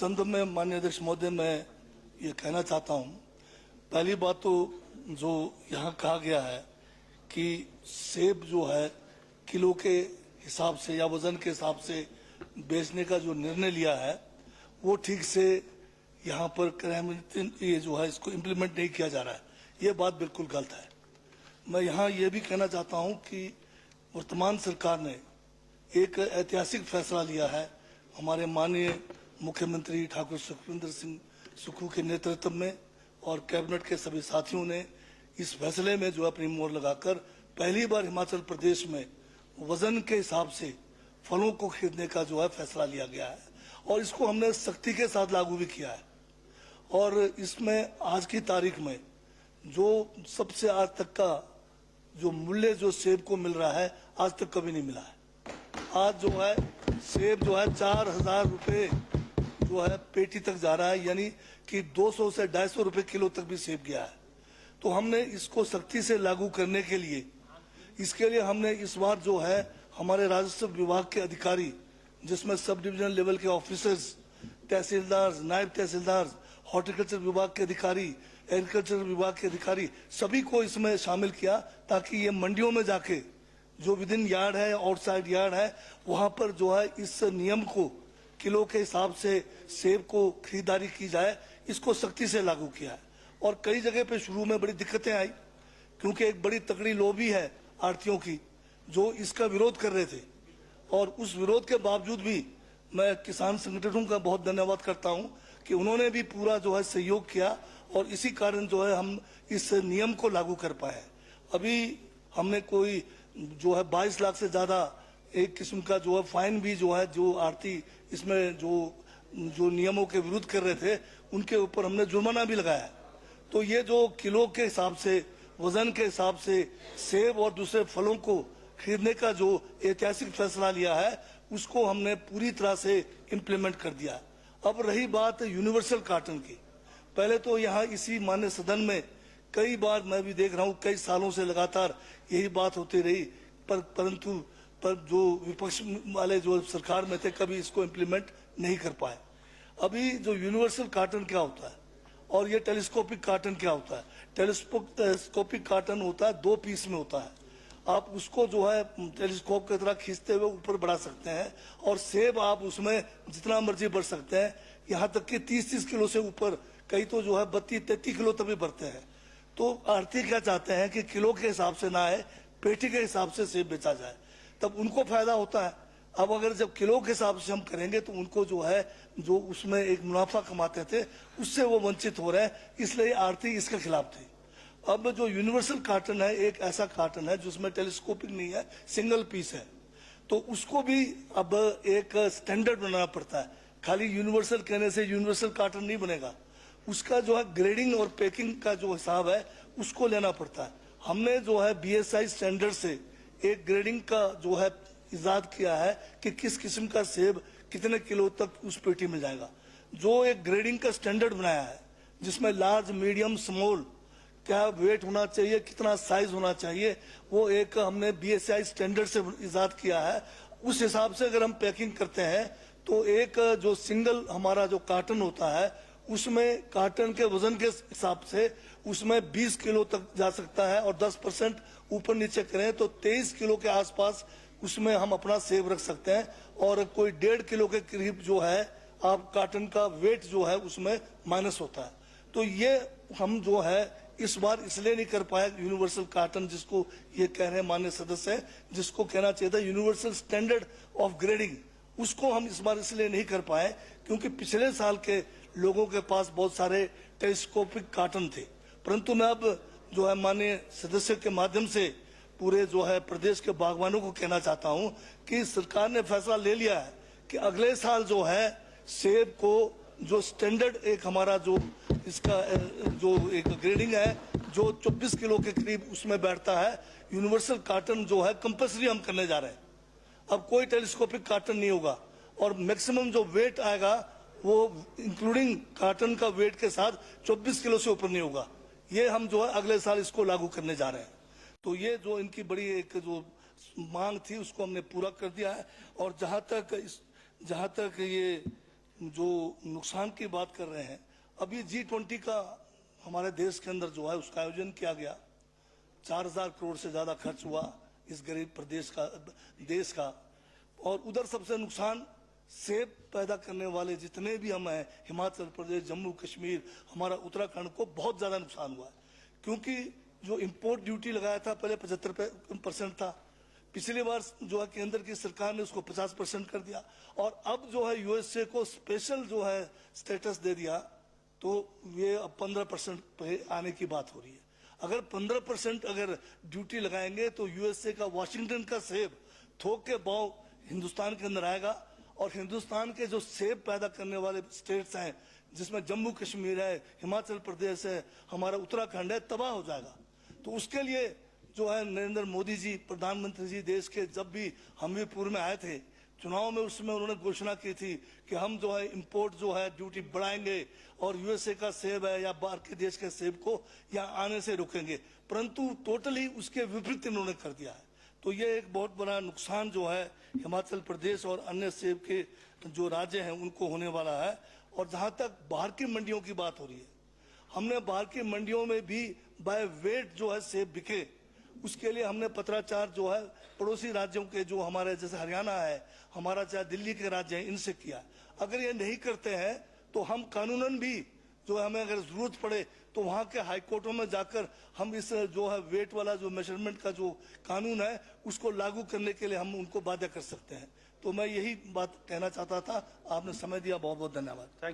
संदर्भ में माननीय अध्यक्ष महोदय मैं ये कहना चाहता हूँ, पहली बात तो जो यहाँ कहा गया है कि सेब जो है किलो के हिसाब से या वजन के हिसाब से बेचने का जो निर्णय लिया है वो ठीक से यहाँ पर क्राइम ये जो है इसको इम्प्लीमेंट नहीं किया जा रहा है। ये बात बिल्कुल गलत है। मैं यहाँ ये भी कहना चाहता हूँ कि वर्तमान सरकार ने एक ऐतिहासिक फैसला लिया है हमारे माननीय मुख्यमंत्री ठाकुर सुखविंदर सिंह सुक्खू के नेतृत्व में और कैबिनेट के सभी साथियों ने इस फैसले में जो अपनी मोहर लगाकर पहली बार हिमाचल प्रदेश में वजन के हिसाब से फलों को खरीदने का जो है फैसला लिया गया है और इसको हमने सख्ती के साथ लागू भी किया है। और इसमें आज की तारीख में जो सबसे आज तक का जो मूल्य जो सेब को मिल रहा है आज तक कभी नहीं मिला है। आज जो है सेब जो है 4,000 रुपये जो है पेटी तक जा रहा है, यानी कि 200 से 250 रुपये किलो तक भी सेब गया है। तो हमने इसको सख्ती से लागू करने के लिए इसके लिए हमने इस बार जो है हमारे राजस्व विभाग के अधिकारी जिसमें सब डिविजनल लेवल के ऑफिसर्स, तहसीलदार, नायब तहसीलदार, हॉर्टिकल्चर विभाग के अधिकारी, एग्रीकल्चर विभाग के अधिकारी सभी को इसमें शामिल किया ताकि ये मंडियों में जाके जो विद इन यार्ड है आउटसाइड यार्ड है वहां पर जो है इस नियम को किलो के हिसाब से सेब को खरीदारी की जाए, इसको सख्ती से लागू किया है। और कई जगह पे शुरू में बड़ी दिक्कतें आई क्योंकि एक बड़ी तकड़ी लॉबी है आढ़तियों की जो इसका विरोध कर रहे थे और उस विरोध के बावजूद भी मैं किसान संगठनों का बहुत धन्यवाद करता हूं कि उन्होंने भी पूरा जो है सहयोग किया और इसी कारण जो है हम इस नियम को लागू कर पाए। अभी हमने कोई जो है 22 लाख से ज्यादा एक किस्म का जो है फाइन भी जो है जो आढ़ती इसमें जो नियमों के विरुद्ध कर रहे थे उनके ऊपर हमने जुर्माना भी लगाया। तो ये जो किलो के हिसाब से वजन के हिसाब से सेब और दूसरे फलों को खरीदने का जो ऐतिहासिक फैसला लिया है उसको हमने पूरी तरह से इम्प्लीमेंट कर दिया। अब रही बात यूनिवर्सल कार्टन की, पहले तो यहाँ इसी माननीय सदन में कई बार मैं भी देख रहा हूँ कई सालों से लगातार यही बात होती रही परंतु जो विपक्ष वाले जो सरकार में थे कभी इसको इम्प्लीमेंट नहीं कर पाए। अभी जो यूनिवर्सल कार्टन क्या होता है और ये टेलीस्कोपिक कार्टन क्या होता है? टेलीस्कोपिक कार्टन होता है 2 पीस में होता है। आप उसको जो है टेलीस्कोप की तरह खींचते हुए ऊपर बढ़ा सकते हैं और सेब आप उसमें जितना मर्जी बढ़ सकते हैं, यहाँ तक कि 30-30 किलो से ऊपर, कई तो जो है 32-33 किलो तक भी बढ़ते हैं। तो आढ़ती क्या चाहते हैं कि किलो के हिसाब से ना आए, पेटी के हिसाब से सेब बेचा जाए, तब उनको फायदा होता है। अब अगर जब किलो के हिसाब से हम करेंगे तो उनको जो है जो उसमें एक मुनाफा कमाते थे उससे वो वंचित हो रहे हैं, इसलिए आढ़ती इसके खिलाफ थी। अब जो यूनिवर्सल कार्टन है एक ऐसा कार्टन है जिसमें टेलीस्कोपिक नहीं है, सिंगल पीस है, तो उसको भी अब एक स्टैंडर्ड बनाना पड़ता है। खाली यूनिवर्सल कहने से यूनिवर्सल कार्टन नहीं बनेगा, उसका जो है ग्रेडिंग और पैकिंग का जो हिसाब है उसको लेना पड़ता है। हमने जो है BSI स्टैंडर्ड से एक ग्रेडिंग का जो है इजाद किया है कि किस किस्म का सेब कितने किलो तक उस पेटी में जाएगा। जो एक ग्रेडिंग का स्टैंडर्ड बनाया है जिसमें लार्ज, मीडियम, स्मॉल क्या वेट होना चाहिए, कितना साइज होना चाहिए, वो एक हमने BSI स्टैंडर्ड से इजाद किया है। उस हिसाब से अगर हम पैकिंग करते हैं तो एक जो सिंगल हमारा जो कार्टन होता है उसमें कार्टन के वजन के हिसाब से उसमें 20 किलो तक जा सकता है और 10% ऊपर नीचे करें तो 23 किलो के आसपास उसमें हम अपना सेब रख सकते हैं और कोई 1.5 किलो के करीब जो है आप कार्टन का वेट जो है उसमें माइनस होता है। तो ये हम जो है इस बार इसलिए नहीं कर पाए यूनिवर्सल कार्टन, जिसको ये कह रहे हैं माननीय सदस्य, जिसको कहना चाहिए था यूनिवर्सल स्टैंडर्ड ऑफ ग्रेडिंग, उसको हम इस बार इसलिए नहीं कर पाए क्योंकि पिछले साल के लोगों के पास बहुत सारे टेलीस्कोपिक कार्टन थे। परंतु मैं अब जो है माननीय सदस्य के माध्यम से पूरे जो है प्रदेश के बागवानों को कहना चाहता हूं कि सरकार ने फैसला ले लिया है कि अगले साल जो है सेब को जो स्टैंडर्ड एक हमारा जो इसका जो एक ग्रेडिंग है जो 24 किलो के करीब उसमें बैठता है, यूनिवर्सल कार्टन जो है कंपल्सरी हम करने जा रहे हैं। अब कोई टेलीस्कोपिक कार्टन नहीं होगा और मैक्सिमम जो वेट आएगा वो इंक्लूडिंग कार्टन का वेट के साथ 24 किलो से ऊपर नहीं होगा। ये हम जो है अगले साल इसको लागू करने जा रहे हैं। तो ये जो इनकी बड़ी एक जो मांग थी उसको हमने पूरा कर दिया है। और जहां तक ये जो नुकसान की बात कर रहे हैं, अभी G20 का हमारे देश के अंदर जो है उसका आयोजन किया गया, 4000 करोड़ से ज्यादा खर्च हुआ इस गरीब प्रदेश का देश का। और उधर सबसे नुकसान सेब पैदा करने वाले जितने भी हम हैं, हिमाचल प्रदेश, जम्मू कश्मीर, हमारा उत्तराखंड को बहुत ज्यादा नुकसान हुआ है, क्योंकि जो इंपोर्ट ड्यूटी लगाया था पहले 75% था, पिछली बार जो है केंद्र की सरकार ने उसको 50% कर दिया, और अब जो है यूएसए को स्पेशल जो है स्टेटस दे दिया, तो ये अब 15% पे आने की बात हो रही है। अगर 15% अगर ड्यूटी लगाएंगे तो यूएसए का, वाशिंगटन का सेब थोक के भाव हिंदुस्तान के अंदर आएगा, और हिंदुस्तान के जो सेब पैदा करने वाले स्टेट्स हैं, जिसमें जम्मू कश्मीर है, हिमाचल प्रदेश है, हमारा उत्तराखंड है, तबाह हो जाएगा। तो उसके लिए जो है नरेंद्र मोदी जी, प्रधानमंत्री जी, देश के जब भी हमीरपुर में आए थे चुनाव में, उसमें उन्होंने घोषणा की थी कि हम जो है इंपोर्ट जो है ड्यूटी बढ़ाएंगे और यूएसए का सेब है या बाहर के देश के सेब को यहाँ आने से रोकेंगे, परंतु टोटली उसके विपरीत इन्होंने कर दिया है। तो ये एक बहुत बड़ा नुकसान जो है हिमाचल प्रदेश और अन्य सेब के जो राज्य हैं उनको होने वाला है। और जहाँ तक बाहर की मंडियों की बात हो रही है, हमने बाहर की मंडियों में भी बाय वेट जो है सेब बिके, उसके लिए हमने पत्राचार जो है पड़ोसी राज्यों के, जो हमारे जैसे हरियाणा है, हमारा चाहे दिल्ली के राज्य हैं, इनसे किया। अगर ये नहीं करते हैं तो हम कानूनन भी जो है, हमें अगर जरूरत पड़े तो वहाँ के हाई कोर्टों में जाकर हम इस जो है वेट वाला जो मेजरमेंट का जो कानून है उसको लागू करने के लिए हम उनको बाध्य कर सकते हैं। तो मैं यही बात कहना चाहता था। आपने समय दिया, बहुत बहुत धन्यवाद।